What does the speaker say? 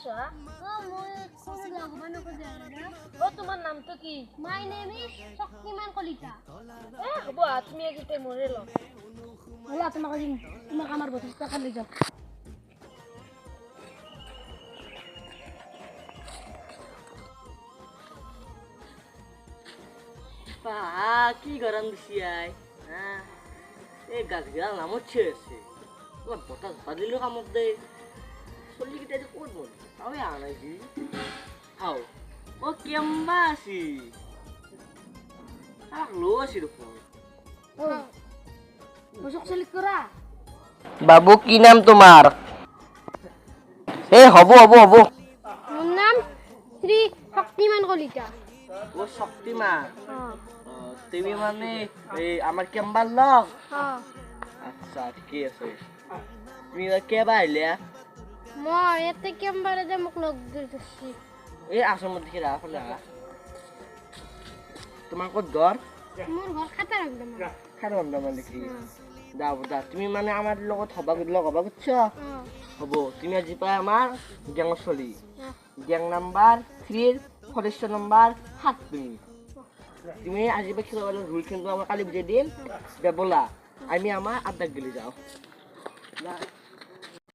আছা মই কোনো লগবা নকৰিলা ও তোমার নাম তো কি মাই নেম ইজ শক্তিমান কলিতা হব তুমি আজিতে মরে লও হলা তোমাকে দিম তোমাক আমার বস্তা খালি যাও কি গরম দিছি আই এই গাছ গিলা নামছে আছে তোমার বতাস বাদিলেও কামত দে চলি কেইটা যে ক'ত মন তাৱে আনাই দি আও ও কেম্বা আছি তাক লো আছি দেখোন বসক সেলিক করা বাবু কি নাম তোমার হব মোর নাম শ্রী শক্তিমান কলিতা ও শক্তিমান তুমি মানে এই আমার কেম্বার লগ আচ্ছা ঠিকই আছে তুমি কেবা আহিলা মই এতে কেমবারে যে মোক লগ দিছি এই আশ্রমের দিকে রাখলে তোমার কত ঘর মোর ঘর খাতা রাখলাম খারাপ নাম দেখি দাও দা তুমি মানে আমার লগত হবা বুঝছ হব তুমি আজি পাই আমার গ্যাং চলি গ্যাং নাম্বার 3 সদস্য নাম্বার 7 তুমি আজি পাই খেলা রুল কিন্তু আমার কালি বুঝে দিন বলা আমি আমার আড্ডা গেলে যাও